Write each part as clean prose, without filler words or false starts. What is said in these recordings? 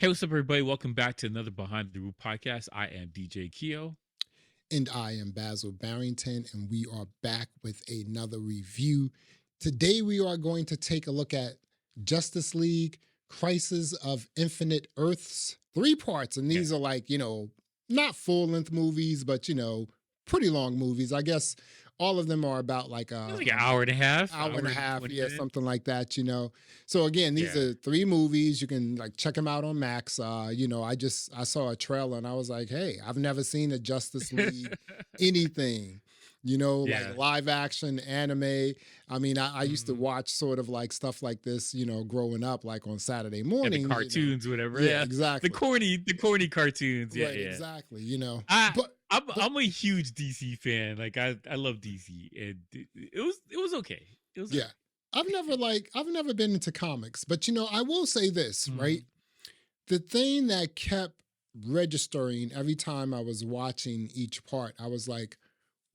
Hey, what's up, everybody? Welcome back to another Behind the Roof podcast. I am DJ Keo. And I am Basil Barrington, and we are back with another review. Today, we are going to take a look at Justice League Crisis of Infinite Earths, 3 parts. And these are like, not full length movies, but, pretty long movies. I guess all of them are about like Like an hour and a half. hour and a half, yeah, minutes. something like that, So again, these are 3 movies. You can like check them out on Max. I saw a trailer and I was like, hey, I've never seen a Justice League anything, like live action anime. I mean, I used to watch sort of like stuff like this, growing up, like on Saturday morning. The cartoons, whatever. Yeah, exactly. The corny cartoons. Yeah, right, exactly. But I'm a huge DC fan. Like I love DC, and it was okay. It was yeah. Okay. I've never been into comics, but I will say this, right? The thing that kept registering every time I was watching each part, I was like,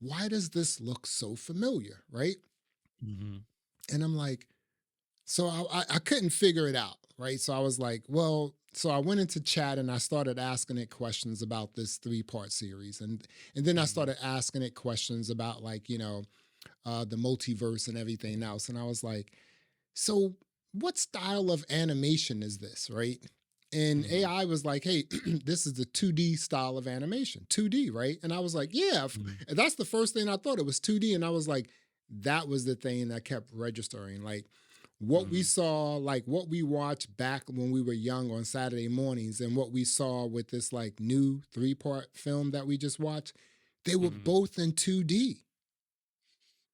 why does this look so familiar, right? And I'm like, so I couldn't figure it out, right? So I was like, well, so I went into chat and I started asking it questions about this 3-part series, and then I started asking it questions about like the multiverse and everything else, and I was like, so what style of animation is this, right? And AI was like, hey, this is the 2D style of animation, 2D, right? And I was like, yeah, that's the first thing I thought. It was 2D. And I was like, that was the thing that kept registering. Like what we saw, like what we watched back when we were young on Saturday mornings and what we saw with this like new 3-part film that we just watched, they were both in 2D.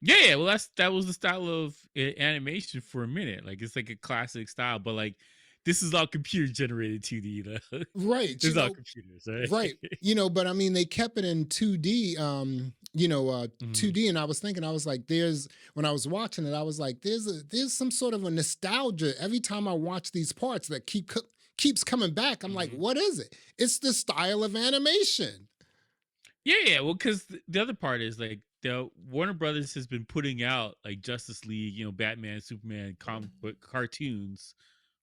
Yeah, well, that was the style of animation for a minute. Like it's like a classic style, but like this is all computer generated 2D, though. Right. It's all computers, right? Right. But I mean, they kept it in 2D, 2D. And I was thinking, I was like, when I was watching it, I was like, there's some sort of a nostalgia every time I watch these parts that keeps coming back. I'm like, what is it? It's the style of animation. Yeah. Well, because the other part is like the Warner Brothers has been putting out like Justice League, Batman, Superman comic book cartoons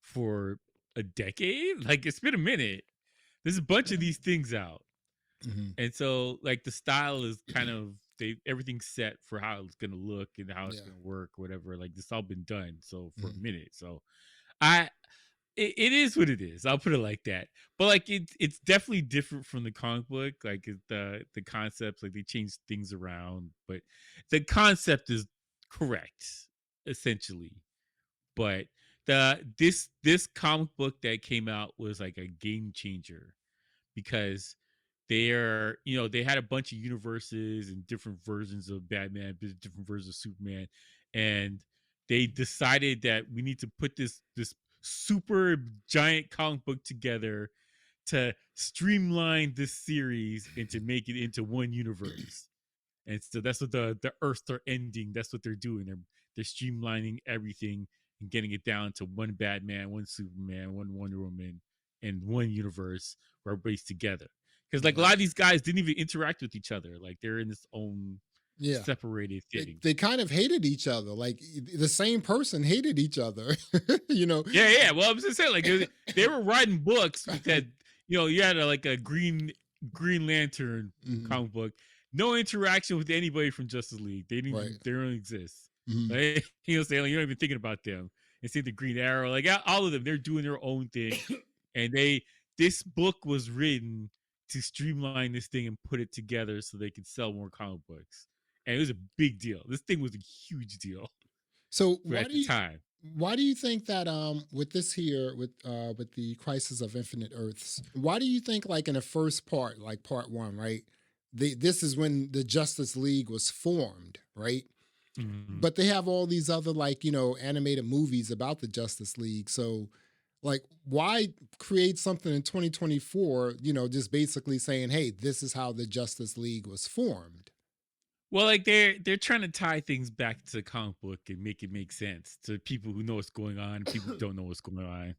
for a decade. Like it's been a minute. There's a bunch of these things out, and so like the style is kind of everything's set for how it's gonna look and how it's gonna work, whatever. Like this all been done so for a minute. So it is what it is. I'll put it like that. But like it's definitely different from the comic book. Like the concepts, like they change things around, but the concept is correct essentially. But this comic book that came out was like a game changer because they had a bunch of universes and different versions of Batman, different versions of Superman, and they decided that we need to put this super giant comic book together to streamline this series and to make it into one universe. And so that's what the Earths are ending. That's what they're doing. They're streamlining everything and getting it down to one Batman, one Superman, one Wonder Woman, and one universe where everybody's together. Because like a lot of these guys didn't even interact with each other. Like they're in this own separated thing. They kind of hated each other. Like the same person hated each other. Yeah. Well, I was just saying, like they were writing books that you had like a Green Lantern comic book. No interaction with anybody from Justice League. They don't exist. Right? Saying like, you're not even thinking about them. And see the Green Arrow, like all of them, they're doing their own thing. And this book was written to streamline this thing and put it together so they could sell more comic books. And it was a big deal. This thing was a huge deal. So at the time. Why do you think that with this here with the Crisis of Infinite Earths, why do you think like in the first part, like part 1, right? This is when the Justice League was formed, right? But they have all these other like, animated movies about the Justice League. So like why create something in 2024, just basically saying, hey, this is how the Justice League was formed? Well, like they're trying to tie things back to the comic book and make it make sense to people who know what's going on and people who don't know what's going on.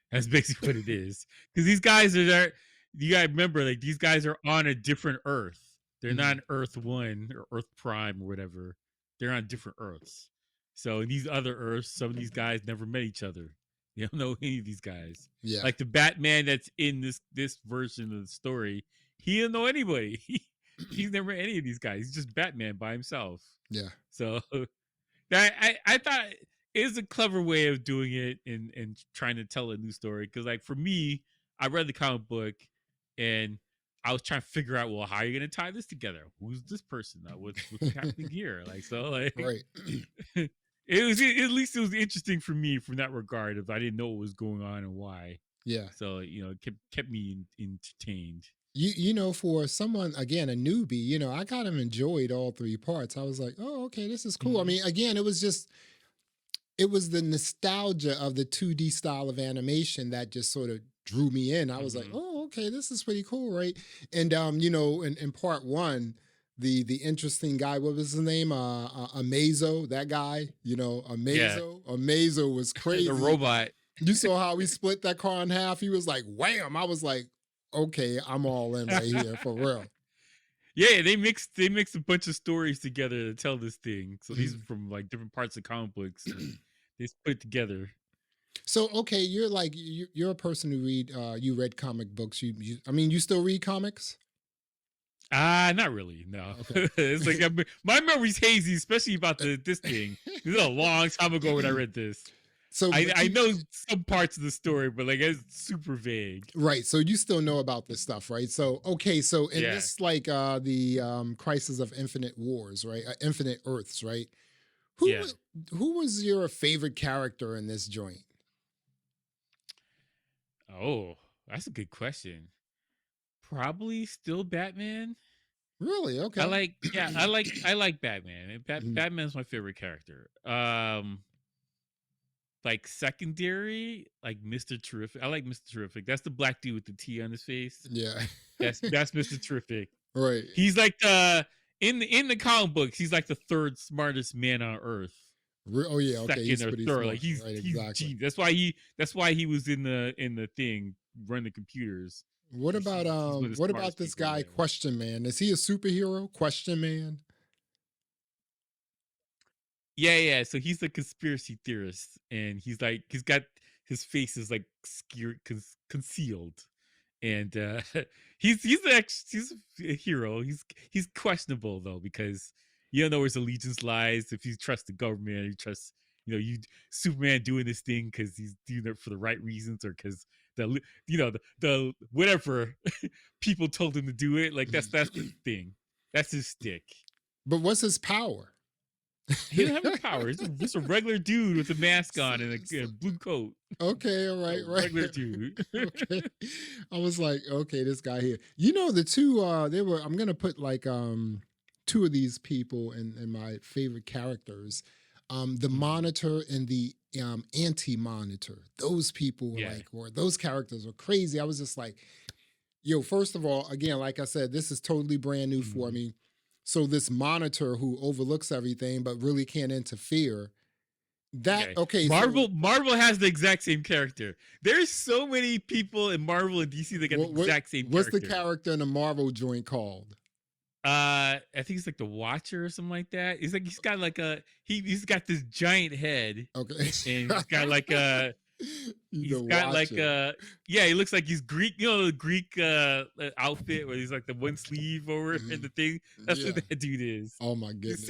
That's basically what it is. Because these guys are there. You gotta remember, like these guys are on a different Earth. They're not Earth 1 or Earth Prime or whatever. They're on different Earths. So in these other Earths, some of these guys never met each other. You don't know any of these guys. Yeah. Like the Batman that's in this version of the story, he don't know anybody. He's never met any of these guys. He's just Batman by himself. Yeah. So that I thought it was a clever way of doing it and trying to tell a new story. Because like for me, I read the comic book and I was trying to figure out, well, how are you going to tie this together? Who's this person? What's happening here? Like so, like Right. it was at least it was interesting for me from that regard. If I didn't know what was going on and why, Yeah. so it kept me entertained. You know, for someone again a newbie, I kind of enjoyed all three parts. I was like, oh, okay, this is cool. I mean, again, it was the nostalgia of the 2D style of animation that just sort of drew me in. I was like, oh, okay, this is pretty cool, right? And in part one, the interesting guy, what was his name? Amazo, that guy, Amazo. Yeah. Amazo was crazy. The robot. You saw how he split that car in half? He was like, wham! I was like, okay, I'm all in right here for real. Yeah, they mixed a bunch of stories together to tell this thing. So these are from like different parts of comic books. They put it together. So okay, you're a person who read comic books. You still read comics? Not really. No, okay. It's like my memory's hazy, especially about this thing. This is a long time ago when I read this. So I know some parts of the story, but like it's super vague. Right. So you still know about this stuff, right? So okay. So in this the Crisis of Infinite Wars, right? Infinite Earths, right? Who was your favorite character in this joint? Oh, that's a good question. Probably still Batman. Really? Okay. I like Batman. Batman's my favorite character. Like secondary, like Mr. Terrific. I like Mr. Terrific. That's the black dude with the T on his face. Yeah. That's Mr. Terrific. Right. He's like in the comic books, he's like the third smartest man on Earth. Oh yeah, okay. He's or third. Smart. Like he's exactly. That's why he was in the thing, run the computers. What about this guy, Question Man? Is he a superhero? Question Man? Yeah. So he's a conspiracy theorist, and he's got his face is like concealed, and he's a hero. He's questionable though, because you don't know where his allegiance lies. If you trust the government, or you trust Superman doing this thing because he's doing it for the right reasons, or because the whatever people told him to do it. Like that's the thing. That's his stick. But what's his power? He doesn't have a power. He's just a regular dude with a mask on and a blue coat. Okay, all right, right. Regular dude. Okay. I was like, okay, this guy here. The two I'm gonna put like two of these people in my favorite characters. The Monitor and the Anti-Monitor. Those people those characters were crazy. I was just like, yo, first of all, again, like I said, this is totally brand new for me. So this Monitor who overlooks everything but really can't interfere. Marvel has the exact same character. There's so many people in Marvel and DC that got the exact same character. What's the character in the Marvel joint called? I think it's like the Watcher or something like that. He's got like he's got this giant head. Okay. And he's got like he looks like he's Greek, the Greek outfit where he's like the one sleeve over in the thing. That's what that dude is. Oh my goodness.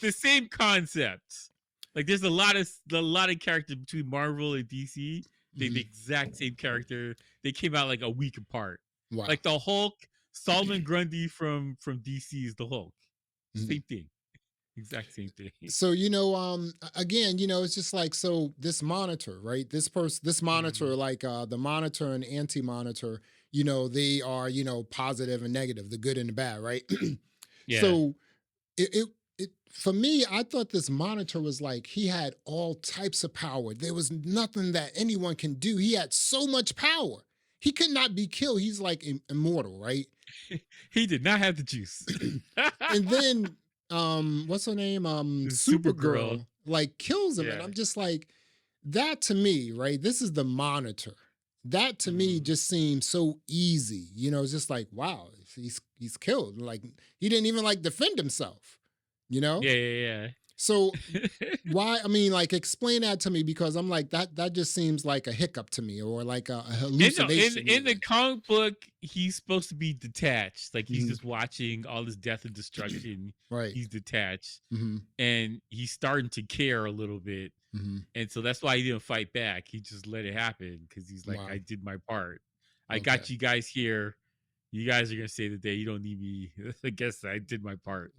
The same concept. Like there's a lot of characters between Marvel and DC. They're the exact same character. They came out like a week apart. Wow. Like the Hulk, Solomon Grundy from DC is the Hulk. Same thing. Exact same thing. So, again, it's just like, so this Monitor, right? This Monitor, like the Monitor and Anti-Monitor, they are, positive and negative, the good and the bad, right? Yeah. So it for me, I thought this Monitor was like, he had all types of power. There was nothing that anyone can do. He had so much power. He could not be killed. He's like immortal, right? He did not have the juice. And then what's her name? Supergirl like kills him. And I'm just like, that to me, right? This is the Monitor. That to me just seems so easy. It's just like, wow, he's killed. Like he didn't even like defend himself, Yeah. So why? I mean, like, explain that to me because I'm like that just seems like a hiccup to me or like a hallucination. In the Even. comic book, he's supposed to be detached. Like he's Mhm. just watching all this death and destruction. Right. He's detached, Hmm. and he's starting to care a little bit. Hmm. And so that's why he didn't fight back. He just let it happen because he's like, Wow. I did my part. I Okay. got you guys here. You guys are gonna say that you don't need me. I guess I did my part.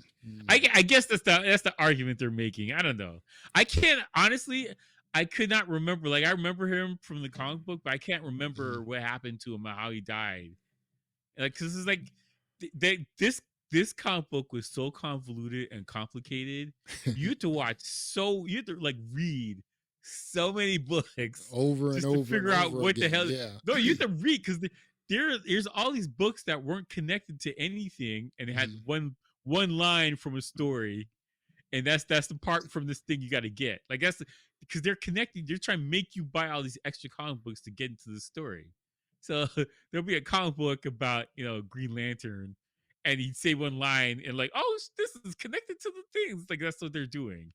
I guess that's the argument they're making. I don't know. I can't honestly. I could not remember. Like I remember him from the comic book, but I can't remember what happened to him or how he died. Like because it's like this comic book was so convoluted and complicated. You had to watch you had to like read so many books Over and just to over and figure out over what the again. hell. Yeah. No, you have to read because there's all these books that weren't connected to anything, and it had one line from a story, and that's the part from this thing you got to get. Like that's because they're connecting. They're trying to make you buy all these extra comic books to get into the story. So there'll be a comic book about Green Lantern, and he'd say one line and like, oh, this is connected to the things. Like that's what they're doing.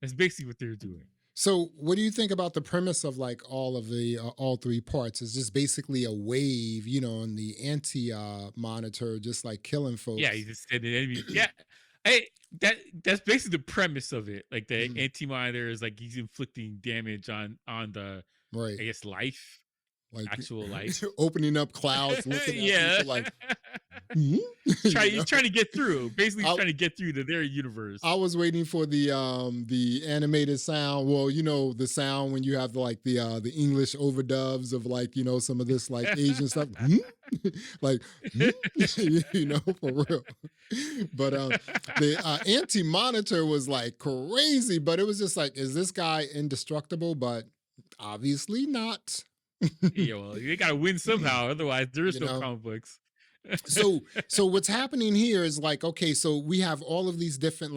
That's basically what they're doing. So, what do you think about the premise of like all of the all three parts? It's just basically a wave, on the anti monitor, just like killing folks. Yeah, he just said the enemy. Yeah, hey, that's basically the premise of it. Like the anti monitor is like he's inflicting damage on the right. I guess life, like actual life, opening up clouds, looking at people like. He's trying to get through. Basically, he's trying to get through to their universe. I was waiting for the animated sound. Well, the sound when you have the English overdubs of like some of this like Asian stuff, like for real. But the anti-monitor was like crazy. But it was just like, is this guy indestructible? But obviously not. Yeah, well, they gotta win somehow. Otherwise, there is no comic books. So what's happening here is like, okay, so we have all of these different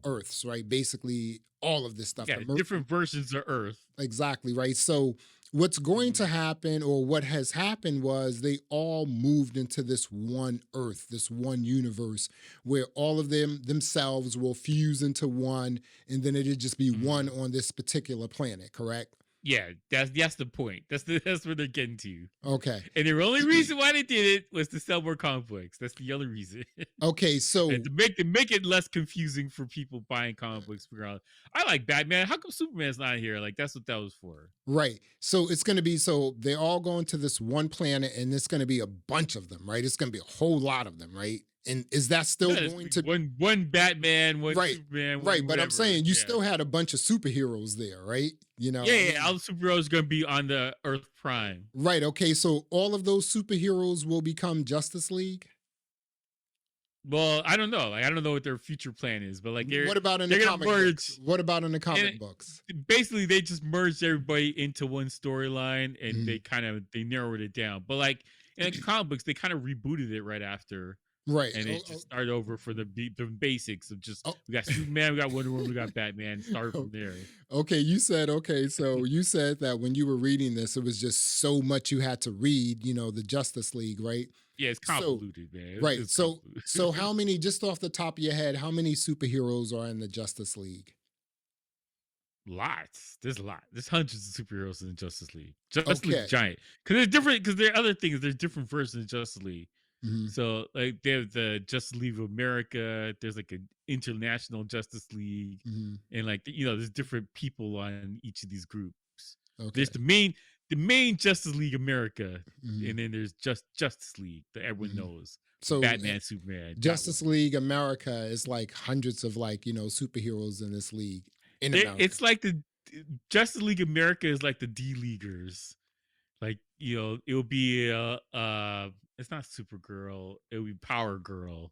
Earths, right? Basically all of this stuff. Yeah, different versions of Earth. Exactly, right? So what's going to happen, or what has happened, was they all moved into this one Earth, this one universe, where all of them themselves will fuse into one, and then it'll just be one on this particular planet, correct? Yeah, that's the point. That's what they're getting to. Okay. And the only reason why they did it was to sell more comic books. That's the other reason. Okay, so and to make it less confusing for people buying comic books. Figure out, I like Batman. How come Superman's not here? Like that's what that was for. Right. So it's going to be, so they're all going to this one planet, and it's going to be a bunch of them, right? It's going to be a whole lot of them, right? And is that still going to one Batman, one Superman, right? But whatever. I'm saying you still had a bunch of superheroes there, right? Yeah, all the superheroes going to be on the Earth Prime, right? Okay, so all of those superheroes will become Justice League. Well, I don't know. Like I don't know what their future plan is, but like what about in the comic books? What about in the comic books? Basically, they just merged everybody into one storyline, and they narrowed it down. But like in the comic books, they kind of rebooted it right after. Right. And it just started over for the basics of just we got Superman, we got Wonder Woman, we got Batman. Started from there. Okay, so you said that when you were reading this, it was just so much you had to read, the Justice League, right? Yeah, it's convoluted, man. Right. So how many, just off the top of your head, how many superheroes are in the Justice League? Lots. There's a lot. There's hundreds of superheroes in the Justice League. Justice League giant. Because there's different. Because there are other things. There's different versions of Justice League. Mm-hmm. So like they have the Justice League of America. There's like an International Justice League, and like there's different people on each of these groups. Okay. There's the main Justice League America, and then there's Justice League that everyone knows. So Batman, Superman, Justice League America is like hundreds of superheroes in this league. In America. It's like the Justice League America is like the D-Leaguers. Like it'll be it's not Supergirl, it'll be Power Girl,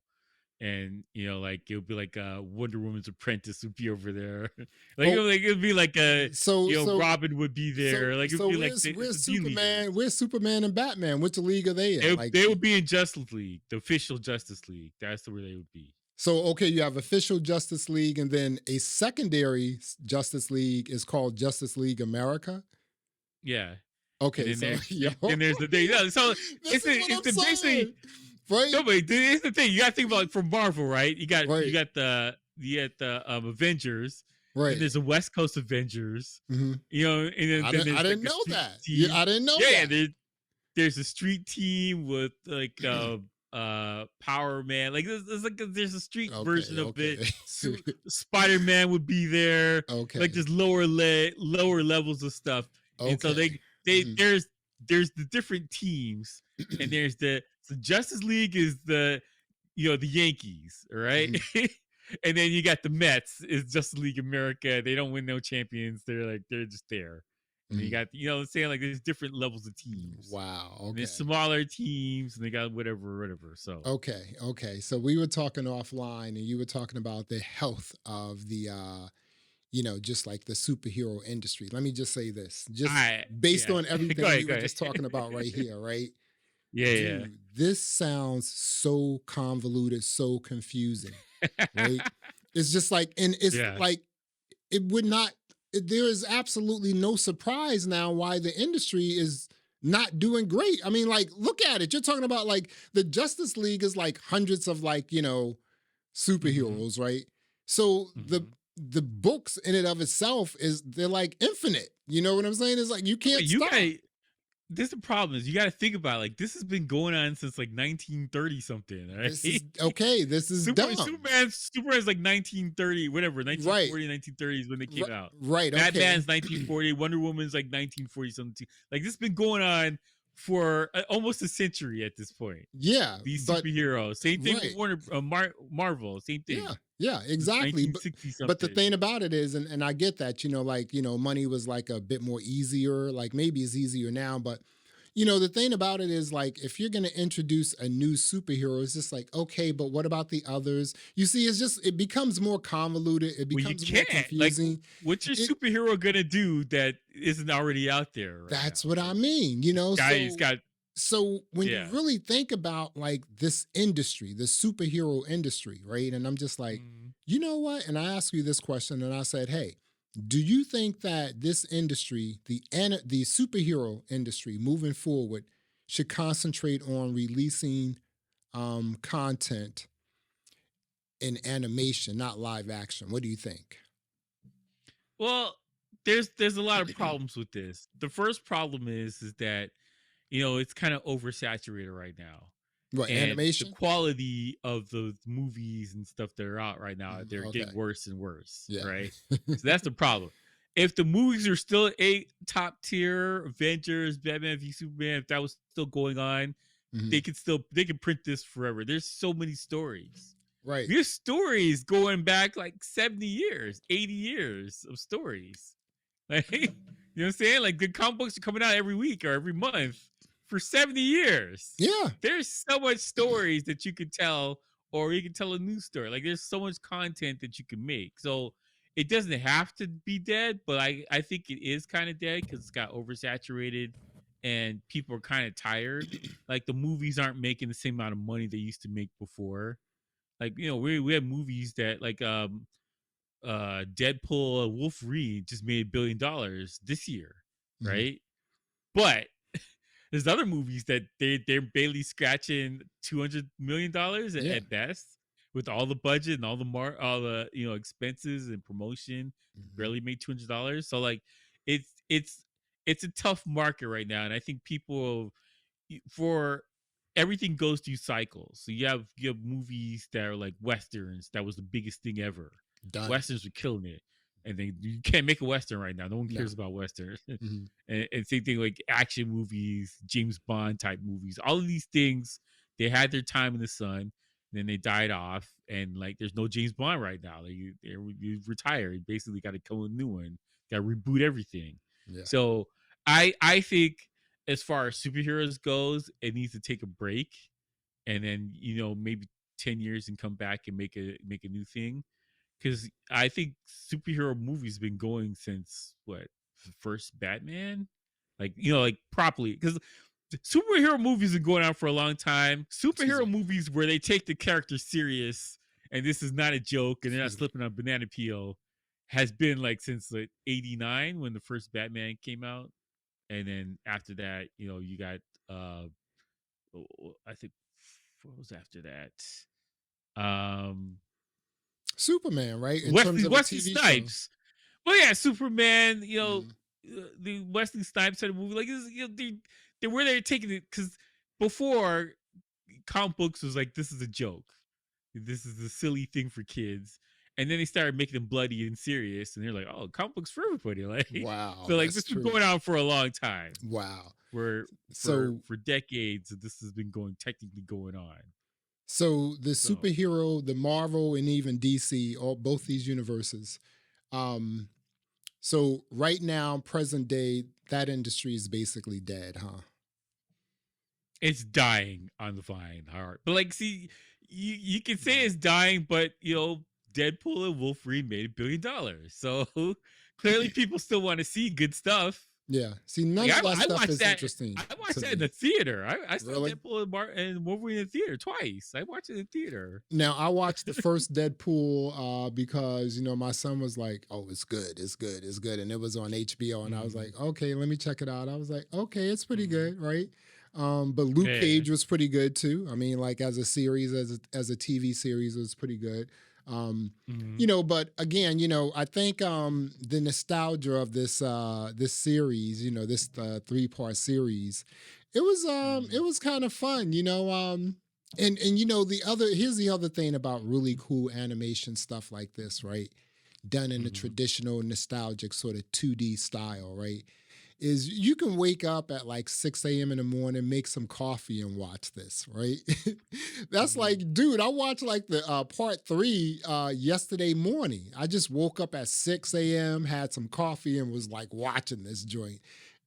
and like it'll be like Wonder Woman's apprentice would be over there. Like it'll be like Robin would be there. Like it'll be like where's Superman? Where's Superman and Batman? Which league are they in? They would be in Justice League, the official Justice League. That's where they would be. So okay, you have official Justice League, and then a secondary Justice League is called Justice League America. Yeah. Okay, and there's the thing. So it's basically right. No, but it's the thing. You got to think about from Marvel, right? You got the Avengers, then Right. there's a West Coast Avengers, Hmm. and then I there's like didn't a know street that. Yeah, team. I didn't know Yeah, that. there's a street team with like Power Man. Like there's a street Okay. version of it. Okay. Spider-Man would be there. Like Okay. there's lower levels of stuff. And so Okay. they Hmm. there's the different teams, and there's the Justice League is the the Yankees, all right? Hmm. And then you got the Mets is Justice League America. They don't win no champions. They're just there. And then you got what I'm saying, like there's different levels of teams. Wow. And Okay. there's smaller teams, and they got whatever. So Okay. Okay. So we were talking offline, and you were talking about the health of the just like the superhero industry. Let me just say this, just I based yeah. on Go everything ahead, we go were ahead. just talking about right here, right? Yeah, Dude, this sounds so convoluted, so confusing, yeah. right? It's just like, and it's Yeah. like, it would not, there is absolutely no surprise now why the industry is not doing great. I mean, like, look at it. You're talking about like the Justice League is like hundreds of like, Mhm. superheroes, right? So Mhm. the books in and of itself is they're like infinite. You know what I'm saying? It's like you But can't you stop. got this the problem is you got to think about it, like this has been going on since like 1930 something, right? This is okay. This is dumb. Superman's like 1930, whatever, Right. 1940, 1930 is when they came out. Right. Okay. Batman's 1940, Wonder Woman's like 1940 something. Like this has been going on for almost a century at this point. Yeah. These But superheroes. Same thing with right. Marvel, same Yeah. thing. Yeah. Since Exactly. But 1960 but the something. thing about it is, and I get that, like, money was like a bit more easier. Like maybe it's easier now, but the thing about it is like if you're gonna introduce a new superhero, it's just like, okay, but what about the others? You see, it becomes more convoluted, it Well, you becomes more can't. Like, confusing. what's your It superhero gonna do that isn't already out there right That's now? what I Like, mean, this guy, he's got so when you yeah. really think about like this industry, the superhero industry, right? And I'm just like, Mm. you know what? And I asked you this question, and I said, hey, do you think that this industry, the superhero industry, moving forward, should concentrate on releasing content in animation, not live action? What do you think? Well, there's a lot of problems with this. The first problem is that it's kind of oversaturated right now, What, and the animation? quality of the movies and stuff that are out right now, they're Okay. getting worse and worse, Yeah. right? So that's the problem. If the movies are still top tier, Avengers, Batman v Superman, if that was still going on, Mhm. they can print this forever. There's so many stories. Right. There's stories going back like 70 years, 80 years of stories. Like, you know what I'm saying? Like the comic books are coming out every week or every month for 70 years. Yeah. There's so much stories that you could tell, or you can tell a new story. Like there's so much content that you can make. So it doesn't have to be dead, but I think it is kind of dead because it's got oversaturated and people are kind of tired. Like the movies aren't making the same amount of money they used to make before. Like we have movies that like Deadpool, Wolverine just made $1 billion this year, Mhm. right? But there's other movies that they're barely scratching $200 million Yeah. at best, with all the budget and all the expenses and promotion, Mhm. barely made $200. So like it's it's it's a tough market right now, and I think people for everything goes through cycles. So you have movies that are like westerns. That was the biggest thing ever. Done. Westerns were killing it, and then you can't make a western right now. No one No. cares about westerns. Mhm. And same thing like action movies, James Bond type movies. All of these things they had their time in the sun. Then they died off, and like there's no James Bond right now. Like you retired. Basically, got to come with a new one. Got to reboot everything. Yeah. So I think as far as superheroes goes, it needs to take a break, and then maybe 10 years and come back and make a new thing. Because I think superhero movies been going since what the first Batman, like like properly. Because superhero movies have been going on for a long time. Excuse Superhero me. movies where they take the character serious and this is not a joke and they're not Excuse me. slipping on banana peel has been like since like '89 when the first Batman came out, and then after that, you got I think what was after that? Um, Superman, right? In terms of a Wesley TV show. Snipes. Well, yeah, Superman. Mm. The Wesley Snipes had a movie like this. They were there taking it because before comic books was like, this is a joke, this is a silly thing for kids, and then they started making them bloody and serious, and they're like, oh, comic books for everybody. Like, Wow, so like that's this has true. been going on for a long time. Wow. For decades, this has been technically going on. So the superhero, the Marvel, and even DC, both these universes. So right now, present day, that industry is basically dead, huh? It's dying on the vine hard. But like, see, you can say it's dying, but Deadpool and Wolverine made $1 billion. So clearly people still want to see good stuff. Yeah. See, none of that stuff is interesting. I watched that in the theater. I saw Really? Deadpool and Wolverine in the theater twice. I watched it in the theater. Now, I watched the first Deadpool because, my son was like, oh, it's good. It's good. It's good. And it was on HBO. And I was like, okay, let me check it out. I was like, okay, it's pretty good, right? But Luke Cage was pretty good too. I mean, like as a series, as a TV series, it was pretty good. But again, I think the nostalgia of this this series, this 3-part series, it was kind of fun, and here's the other thing about really cool animation stuff like this, right? Done in the traditional nostalgic sort of 2D style, right? Is you can wake up at like 6 a.m. in the morning, make some coffee and watch this, right? That's like, dude, I watched like the part 3 yesterday morning. I just woke up at 6 a.m., had some coffee and was like watching this joint.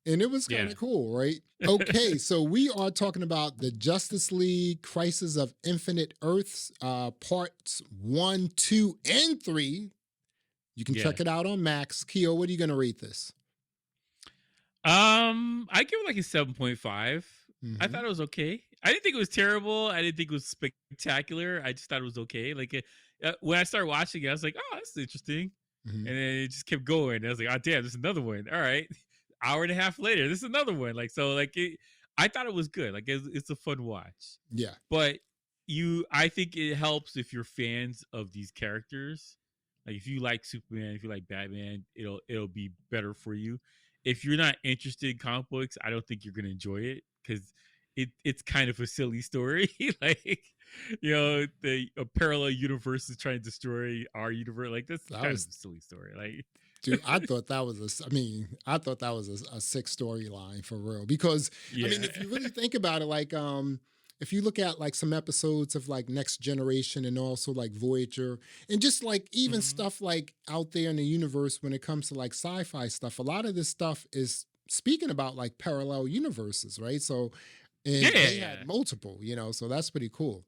And it was kind of cool, right? Okay, so we are talking about the Justice League Crisis of Infinite Earths, parts 1, 2, and 3. You can check it out on Max. Keo, what are you going to rate this? I give it like a 7.5. I thought it was okay. I didn't think it was terrible. I didn't think it was spectacular. I just thought it was okay. Like when I started watching it, I was like, oh, that's interesting. And then it just kept going. I was like, oh damn, there's another one. All right. Hour and a half later, this is another one. Like, so like I thought it was good. Like it's a fun watch. Yeah. But I think it helps if you're fans of these characters. Like if you like Superman, if you like Batman, it'll be better for you. If you're not interested in comic books, I don't think you're going to enjoy it because it's kind of a silly story. Like, a parallel universe is trying to destroy our universe. Like, that's kind of a silly story. Like, dude, I thought that was a sick storyline for real. Because, I mean, if you really think about it, like, if you look at like some episodes of like Next Generation and also like Voyager and just like even stuff like out there in the universe when it comes to like sci-fi stuff, a lot of this stuff is speaking about like parallel universes, right? So they had multiple, so that's pretty cool.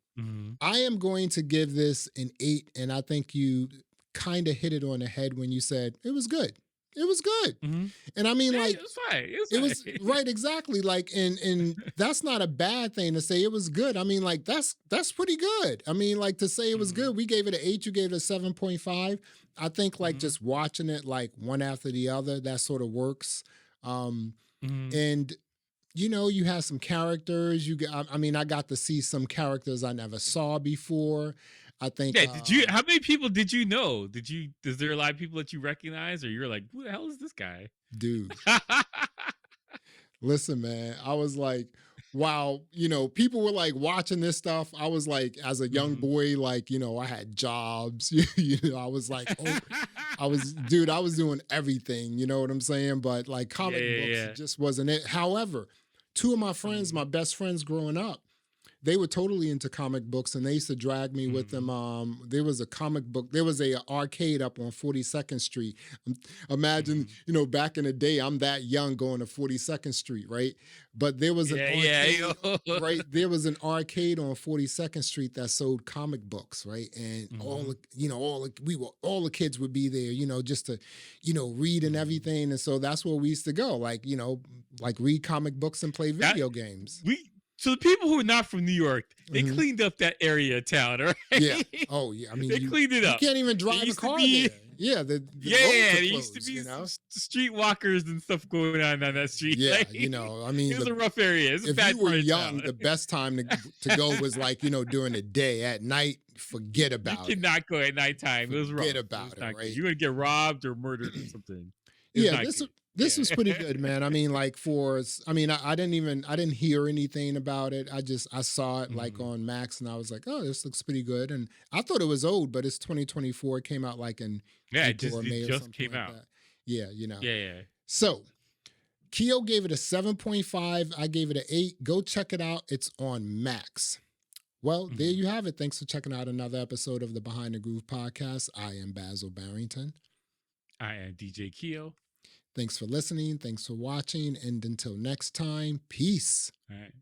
I am going to give this an 8, and I think you kind of hit it on the head when you said it was good. It was good. And I mean, like, it was fine. It was right, exactly. Like, and that's not a bad thing to say it was good. I mean, like, that's pretty good. I mean, like, to say it was good, we gave it an 8, you gave it a 7.5. I think like just watching it like one after the other, that sort of works. And you have some characters. I got to see some characters I never saw before. I think. Yeah. How many people did you know? Is there a lot of people that you recognize, or you're like, who the hell is this guy? Dude. Listen, man. I was like, wow. People were like watching this stuff. I was like, as a young boy, like, I had jobs. I was like, I was doing everything. You know what I'm saying? But like comic books just wasn't it. However, 2 of my friends, my best friends growing up, they were totally into comic books, and they used to drag me with them. There was a comic book. There was a arcade up on 42nd Street. Imagine, back in the day, I'm that young going to 42nd Street, right? But there was an arcade, right? There was an arcade on 42nd Street that sold comic books, right? And all the kids would be there, just to, read and everything. And so that's where we used to go, like, like read comic books and play video games. So the people who are not from New York, they cleaned up that area of town, right? Yeah. Oh, yeah. I mean, they cleaned it up. You can't even drive a car there. Yeah, the Yeah, roads are there used to closed, be you know? streetwalkers and stuff going on that street. Yeah, Like, you know, I it mean, was a rough area. It's a if you bad were part of young, town. the best time to go was like, during the day. At night, forget You about it. cannot go at nighttime. It was rough. Forget It was about it, not good. right? You're gonna get robbed or murdered or something. It's Yeah, not this good. this was pretty Yeah. good, man. I mean, like I didn't hear anything about it. I saw it like Mhm. on Max, and I was like, oh, this looks pretty good. And I thought it was old, but it's 2024. It came out like in Yeah, April or it May or just something came like out. that. Yeah, Yeah. So Keo gave it a 7.5. I gave it an 8. Go check it out. It's on Max. Well, there Mhm. you have it. Thanks for checking out another episode of the Behind the Groove podcast. I am Basil Barrington. I am DJ Keo. Thanks for listening. Thanks for watching. And until next time, peace. All right.